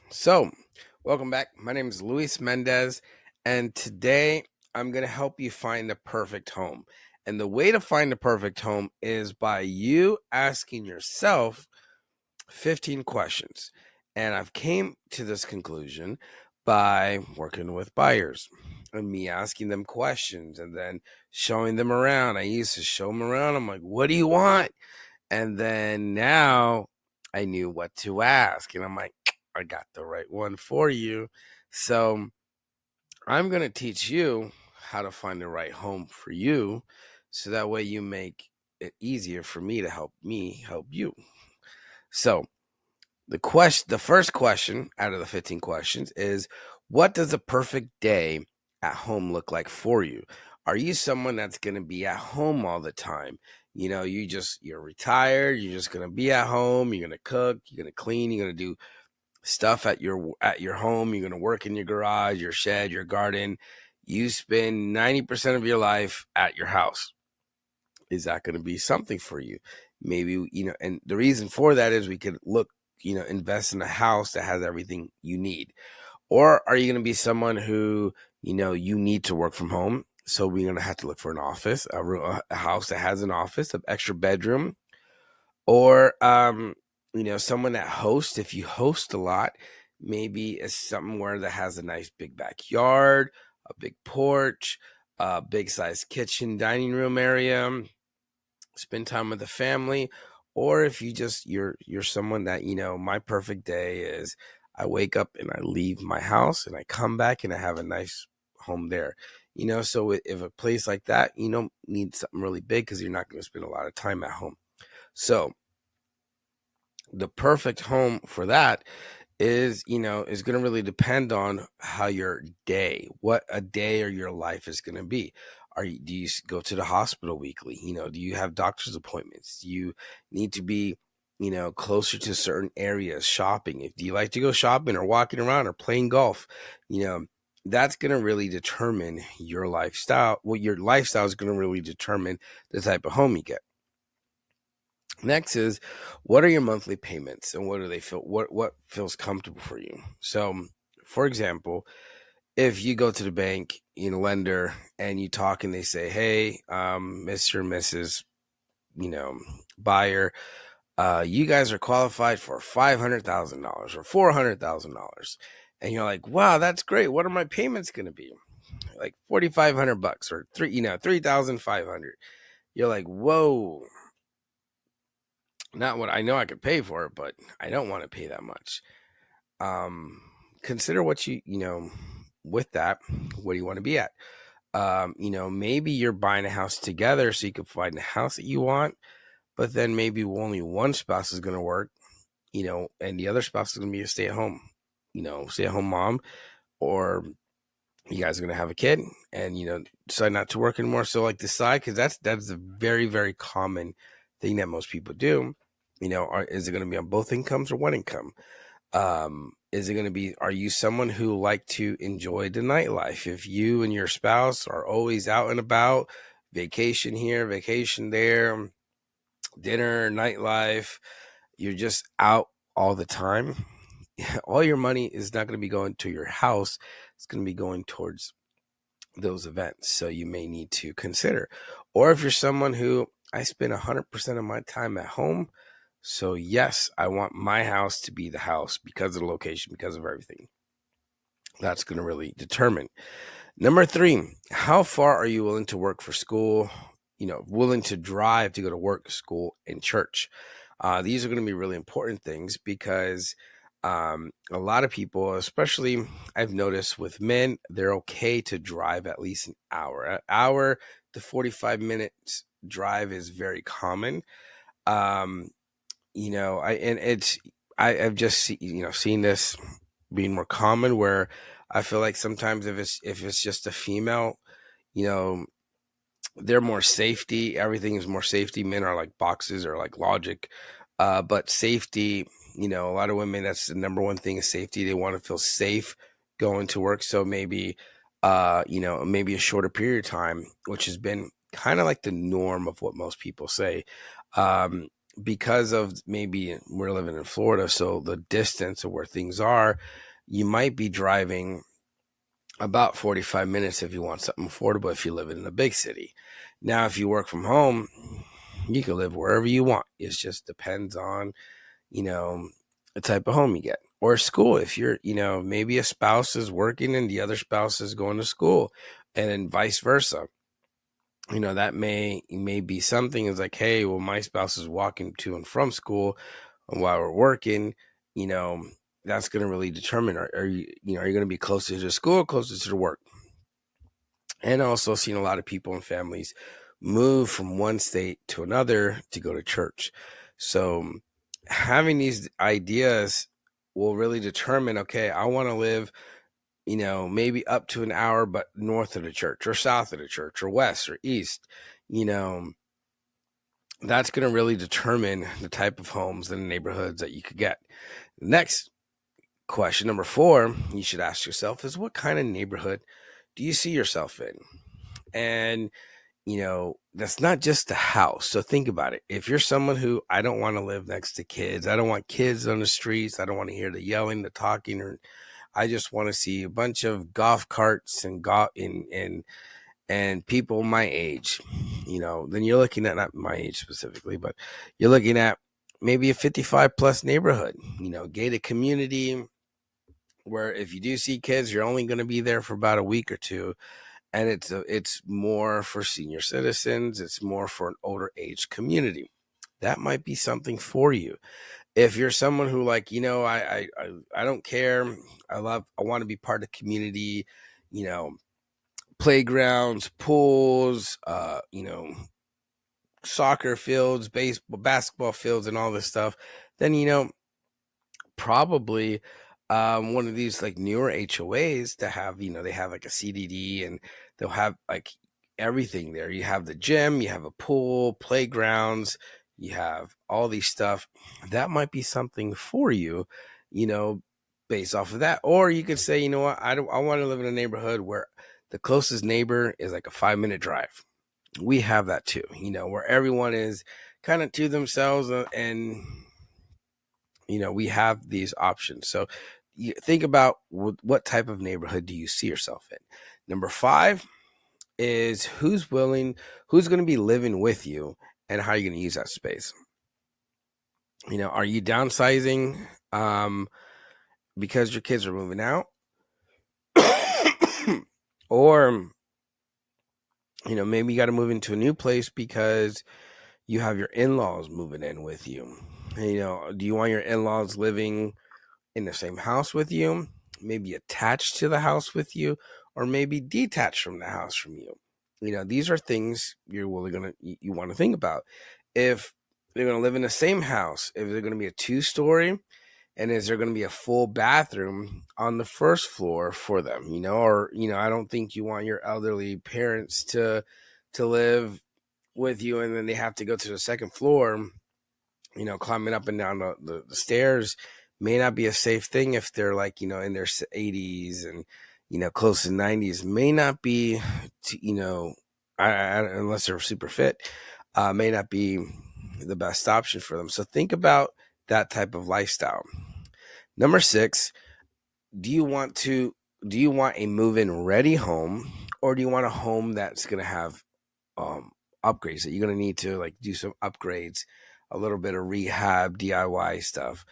So, welcome back. My name is Luis Mendez, and today I'm going to help you find the perfect home. And the way to find the perfect home is by you asking yourself 15 questions. And I've came to this conclusion by working with buyers and me asking them questions and then showing them around. I used to show them around. I'm like, "What do you want?" And then now I knew what to ask. And I'm like, I got the right one for you. So I'm going to teach you how to find the right home for you. So that way you make it easier for me help you. So the first question out of the 15 questions is, what does a perfect day at home look like for you? Are you someone that's going to be at home all the time? You're retired, you're just going to be at home, you're going to cook, you're going to clean, you're going to do stuff at your home, you're going to work in your garage, your shed, your garden. You spend 90% of your life at your house. Is that going to be something for you? Maybe, and the reason for that is we could invest in a house that has everything you need. Or are you going to be someone who, you need to work from home? So we're going to have to look for an office, a house that has an office, an extra bedroom, or, someone that hosts. If you host a lot, maybe it's somewhere that has a nice big backyard, a big porch, a big size kitchen, dining room area, spend time with the family. Or if you're someone that, my perfect day is I wake up and I leave my house and I come back and I have a nice home there. So if a place like that, you don't need something really big because you're not going to spend a lot of time at home. So the perfect home for that is going to really depend on how what a day or your life is going to be. Do you go to the hospital weekly? Do you have doctor's appointments? Do you need to be, closer to certain areas, shopping? Do you like to go shopping or walking around or playing golf? You know, that's going to really determine your lifestyle. Well, your lifestyle is going to really determine the type of home you get. Next is, what are your monthly payments and what do they feel what feels comfortable for you? So, for example, if you go to the bank, lender, and you talk and they say, "Hey, Mr. and Mrs. Buyer, you guys are qualified for $500,000 or $400,000." And you're like, "Wow, that's great. What are my payments going to be?" Like $4,500 or 3,500. You're like, "Whoa, not what I know I could pay for it, but I don't want to pay that much." Um, Consider what with that, what do you want to be at? Maybe you're buying a house together so you can find the house that you want, but then maybe only one spouse is going to work, and the other spouse is going to be a stay at home mom, or you guys are going to have a kid and, decide not to work anymore. So like decide, because that's a very, very common thing that most people do. Is it going to be on both incomes or one income? Is it going to be, are you someone who like to enjoy the nightlife? If you and your spouse are always out and about, vacation here, vacation there, dinner, nightlife, you're just out all the time, all your money is not going to be going to your house. It's going to be going towards those events. So you may need to consider. Or if you're someone who, I spend 100% of my time at home, so yes, I want my house to be the house because of the location, because of everything. That's going to really determine. Number 3, how far are you willing to work for school? Willing to drive to go to work, school, and church. These are going to be really important things because a lot of people, especially I've noticed with men, they're okay to drive at least an hour. An hour to 45 minutes drive is very common. Um, I've just seen this being more common where I feel like sometimes if it's just a female, you know, they're more safety. Everything is more safety. Men are like boxes or like logic. But safety, a lot of women, that's the number one thing is safety. They want to feel safe going to work. So maybe, maybe a shorter period of time, which has been kind of like the norm of what most people say. because of maybe we're living in Florida, so the distance of where things are, you might be driving about 45 minutes if you want something affordable if you live in a big city. Now, if you work from home, you can live wherever you want. It just depends on, the type of home you get. Or school, if you're, maybe a spouse is working and the other spouse is going to school, and then vice versa. That may be something is like, hey, well, my spouse is walking to and from school while we're working, you know, that's going to really determine, are you, are you going to be closer to school, closer to work? And also seen a lot of people and families move from one state to another to go to church. So having these ideas will really determine, okay, I want to live, maybe up to an hour, but north of the church or south of the church or west or east, you know, that's going to really determine the type of homes and neighborhoods that you could get. Next question, number 4, you should ask yourself is, what kind of neighborhood do you see yourself in? And, that's not just a house. So think about it. If you're someone who, I don't want to live next to kids, I don't want kids on the streets, I don't want to hear the yelling, the talking, or I just want to see a bunch of golf carts and people my age, then you're looking at, not my age specifically, but you're looking at maybe a 55 plus neighborhood, gated community, where if you do see kids, you're only going to be there for about a week or two. And it's more for senior citizens. It's more for an older age community. That might be something for you. If you're someone who, like, I don't care. I want to be part of the community, playgrounds, pools, soccer fields, baseball, basketball fields, and all this stuff, then, probably one of these like newer HOAs to have, they have like a CDD, and they'll have like everything there. You have the gym, you have a pool, playgrounds, you have all these stuff. That might be something for you, you know, based off of that. Or you could say, what, I want to live in a neighborhood where the closest neighbor is like a 5-minute drive. We have that too, where everyone is kind of to themselves, and we have these options. So you think about what type of neighborhood do you see yourself in. Number 5 is who's going to be living with you, and how are you going to use that space. Are you downsizing because your kids are moving out? Or, maybe you got to move into a new place because you have your in-laws moving in with you. Do you want your in-laws living in the same house with you, maybe attached to the house with you, or maybe detached from the house from you? These are things you're really you want to think about. If they're going to live in the same house, if they're going to be a 2-story, and is there going to be a full bathroom on the first floor for them, or, I don't think you want your elderly parents to live with you, and then they have to go to the second floor, climbing up and down the stairs may not be a safe thing if they're like, in their 80s and, close to 90s, may not be, unless they're super fit, may not be the best option for them. So think about that type of lifestyle. Number 6, do you want a move-in ready home, or do you want a home that's going to have upgrades that you're going to need to like do some upgrades, a little bit of rehab, DIY stuff?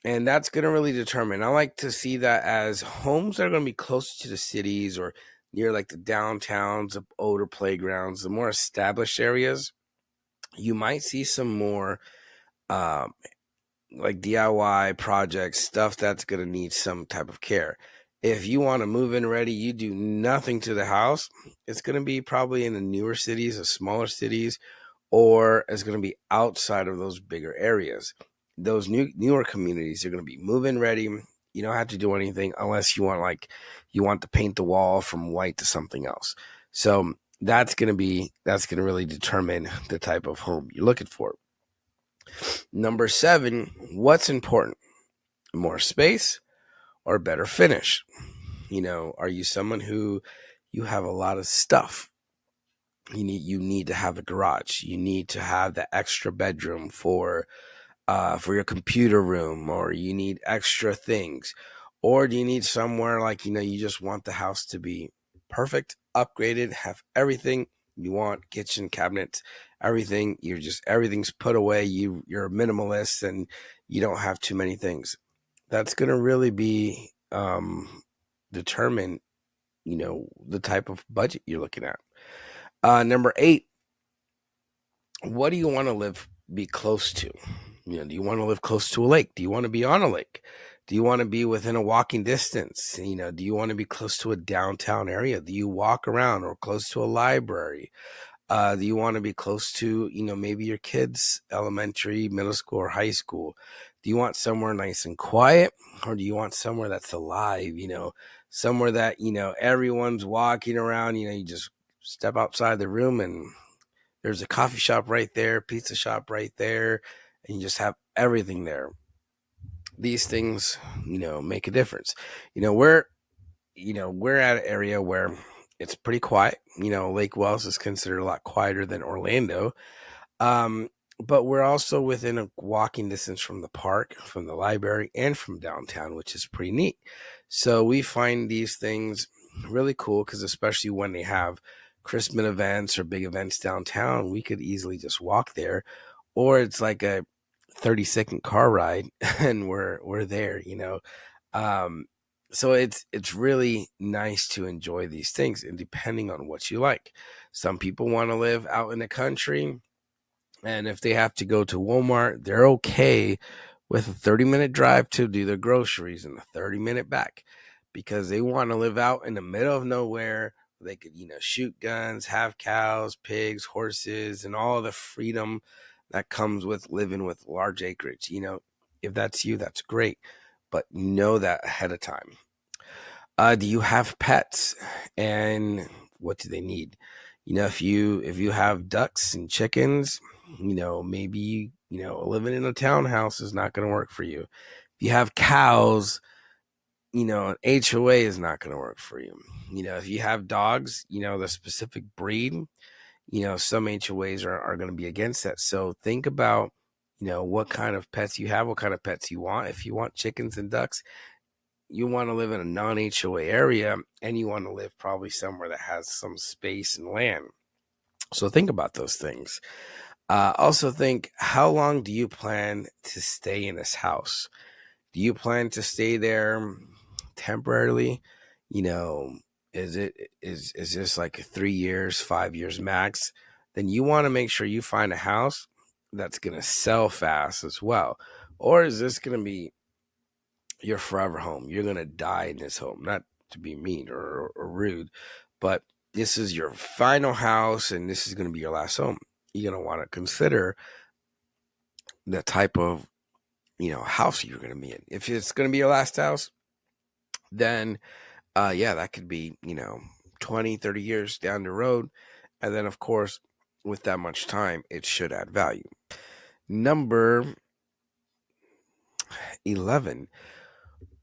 And that's going to really determine. I like to see that as homes that are going to be closer to the cities or near like the downtowns, the older playgrounds, the more established areas. You might see some more like DIY projects, stuff that's going to need some type of care. If you want to move in ready, you do nothing to the house, it's going to be probably in the newer cities, the smaller cities, or it's going to be outside of those bigger areas. Those newer communities are going to be move-in ready. You don't have to do anything unless you want to paint the wall from white to something else. So that's going to really determine the type of home you're looking for. Number 7, what's important? More space or better finish? Are you someone who you have a lot of stuff? You need to have a garage. You need to have the extra bedroom for your computer room, or you need extra things, or do you need somewhere like, you just want the house to be perfect, upgraded, have everything you want, kitchen cabinets, everything. Everything's put away. You're a minimalist and you don't have too many things. That's going to really be determine, the type of budget you're looking at. Number 8, what do you want to be close to? Do you want to live close to a lake? Do you want to be on a lake? Do you want to be within a walking distance? Do you want to be close to a downtown area? Do you walk around, or close to a library? Do you want to be close to, maybe your kids' elementary, middle school, or high school? Do you want somewhere nice and quiet, or do you want somewhere that's alive? Somewhere that, everyone's walking around, you just step outside the room and there's a coffee shop right there, pizza shop right there, and you just have everything there. These things, make a difference. We're at an area where it's pretty quiet. Lake Wells is considered a lot quieter than Orlando. Um, but we're also within a walking distance from the park, from the library, and from downtown, which is pretty neat. So we find these things really cool because, especially when they have Christmas events or big events downtown, we could easily just walk there, or it's like a 30-second car ride and we're there. Um, so it's really nice to enjoy these things, and depending on what you like. Some people want to live out in the country, and if they have to go to Walmart, they're okay with a 30-minute drive to do their groceries and a 30-minute back, because they want to live out in the middle of nowhere. They could, shoot guns, have cows, pigs, horses, and all the freedom that comes with living with large acreage. If that's you, that's great, but know that ahead of time. Do you have pets, and what do they need? If you have ducks and chickens, maybe living in a townhouse is not going to work for you. If you have cows, an HOA is not going to work for you. If you have dogs, the specific breed, some HOAs are going to be against that. So think about, what kind of pets you have, what kind of pets you want. If you want chickens and ducks, you want to live in a non-HOA area, and you want to live probably somewhere that has some space and land. So think about those things. Also think, how long do you plan to stay in this house? Do you plan to stay there temporarily? You know, is this like 3 years, 5 years max? Then you want to make sure you find a house that's going to sell fast as well. Or is this going to be your forever home? You're going to die in this home. Not to be mean or rude, but this is your final house and this is going to be your last home. You're going to want to consider the type of, house you're going to be in. If it's going to be your last house, then yeah, that could be, 20, 30 years down the road. And then, of course, with that much time, it should add value. Number 11,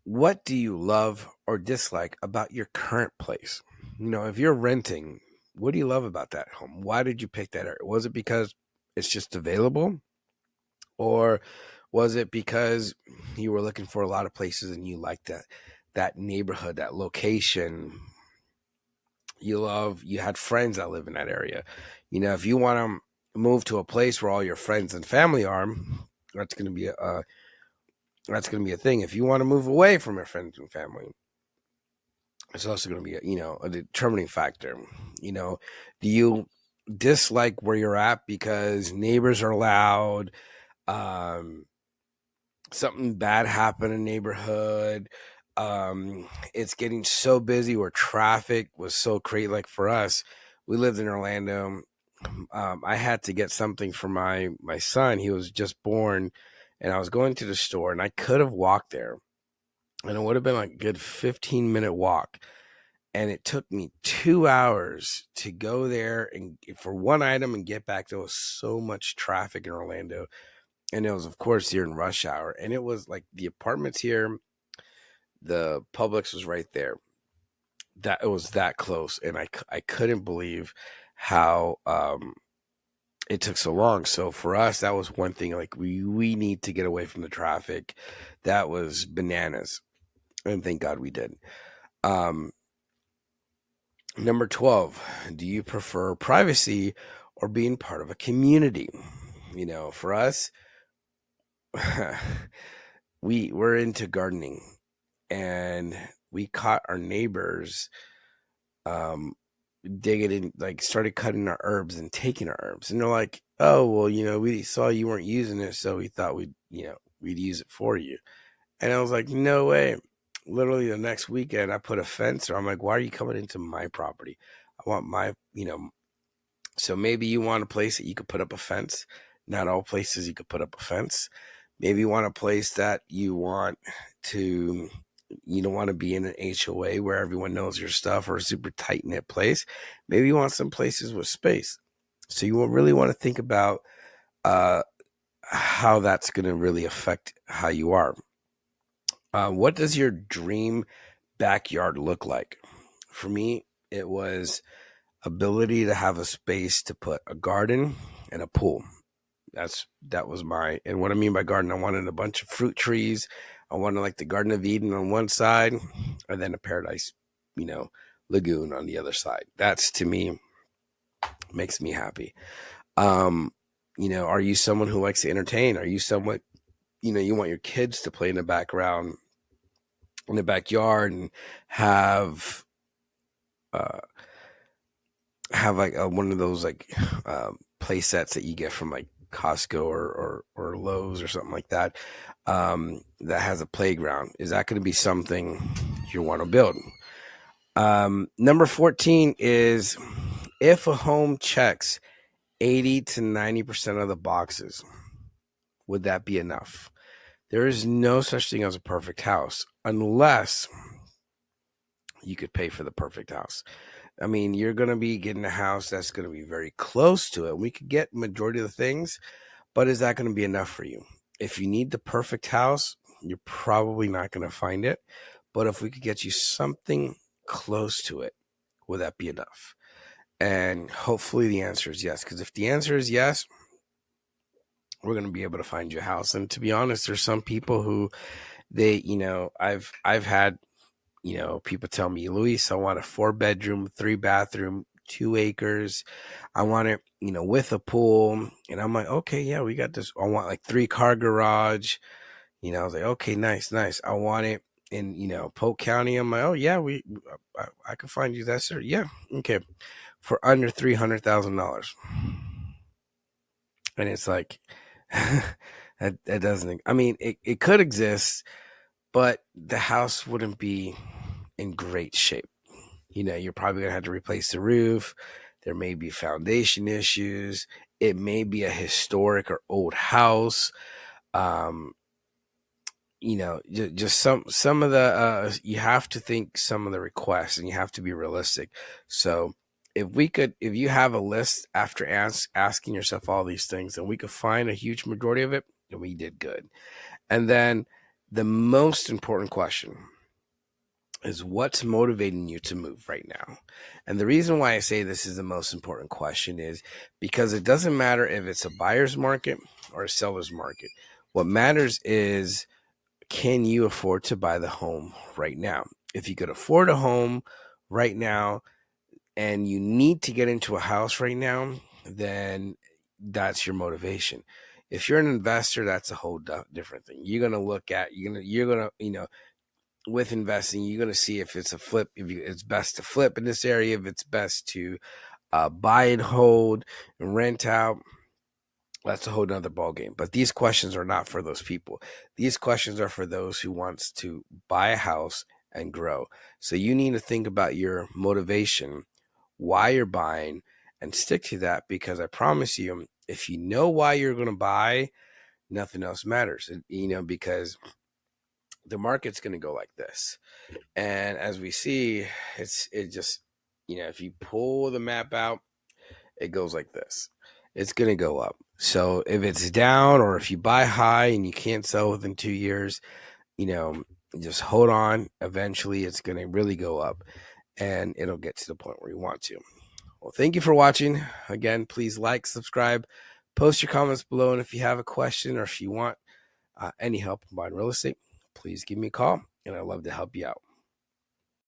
what do you love or dislike about your current place? If you're renting, what do you love about that home? Why did you pick that area? Was it because it's just available? Or was it because you were looking for a lot of places and you liked that neighborhood, that location? You had friends that live in that area. If you want to move to a place where all your friends and family are, that's going to be a thing. If you want to move away from your friends and family, it's also going to be a determining factor. Do you dislike where you're at because neighbors are loud? Something bad happened in the neighborhood. It's getting so busy where traffic was so crazy. Like for us, we lived in Orlando. I had to get something for my son. He was just born, and I was going to the store, and I could have walked there, and it would have been like a good 15-minute walk. And it took me 2 hours to go there and for one item and get back. There was so much traffic in Orlando. And it was, of course, here in rush hour. And it was like the apartments here, the Publix was right there. That it was that close. And I couldn't believe how it took so long. So for us, that was one thing. Like we need to get away from the traffic. That was bananas, and thank God we did. Number 12, do you prefer privacy or being part of a community? For us, we're into gardening, and we caught our neighbors um digging in, like started cutting our herbs and taking our herbs, and they're like, oh well, we saw you weren't using it, so we thought we'd use it for you. And I was like, no way. Literally the next weekend I put a fence, or I'm like, why are you coming into my property? I want my so maybe you want a place that you could put up a fence. Not all places you could put up a fence. Maybe you want a place that you don't want to be in an HOA where everyone knows your stuff, or a super tight knit place. Maybe you want some places with space. So you will really want to think about how that's going to really affect how you are. What does your dream backyard look like? For me, it was ability to have a space to put a garden and a pool. That was and what I mean by garden, I wanted a bunch of fruit trees. I wanted like the Garden of Eden on one side, and then a paradise, lagoon on the other side. That's, to me, makes me happy. Are you someone who likes to entertain? Are you someone, you want your kids to play in the background, in the backyard, and uh, have like one of those like play sets that you get from like Costco or Lowe's or something like that, that has a playground? Is that going to be something you want to build? Number 14 is, if a home checks 80 to 90% of the boxes, would that be enough? There is no such thing as a perfect house unless you could pay for the perfect house. I mean, you're going to be getting a house that's going to be very close to it. We could get majority of the things, but is that going to be enough for you? If you need the perfect house, you're probably not going to find it. But if we could get you something close to it, would that be enough? And hopefully the answer is yes. Because if the answer is yes, we're going to be able to find you a house. And to be honest, there's some people who I've had, people tell me, Luis, I want a 4-bedroom, 3-bathroom, 2 acres. I want it, with a pool. And I'm like, okay, yeah, we got this. I want like 3-car garage. I was like, okay, nice. I want it in, Polk County. I'm like, oh yeah, I could find you that, sir. Yeah. Okay. For under $300,000. And it's like, that doesn't, I mean, it could exist, but the house wouldn't be in great shape. You're probably going to have to replace the roof. There may be foundation issues. It may be a historic or old house. Just some of the, you have to think some of the requests, and you have to be realistic. So if you have a list after asking yourself all these things, and we could find a huge majority of it, then we did good. And then the most important question is, what's motivating you to move right now? And the reason why I say this is the most important question is because it doesn't matter if it's a buyer's market or a seller's market. What matters is, can you afford to buy the home right now? If you could afford a home right now and you need to get into a house right now, then that's your motivation. If you're an investor, that's a whole different thing. You're going to look at, with investing, you're going to see if it's a flip, it's best to flip in this area, if it's best to buy and hold and rent out. That's a whole nother ballgame. But these questions are not for those people. These questions are for those who wants to buy a house and grow. So you need to think about your motivation, why you're buying, and stick to that, because I promise you, if you know why you're going to buy, nothing else matters. Because the market's going to go like this. And as we see, it just, if you pull the map out, it goes like this. It's going to go up. So if it's down, or if you buy high and you can't sell within 2 years, just hold on. Eventually it's going to really go up, and it'll get to the point where you want to. Well, thank you for watching. Again, please like, subscribe, post your comments below. And if you have a question or if you want any help in buying real estate, please give me a call and I'd love to help you out.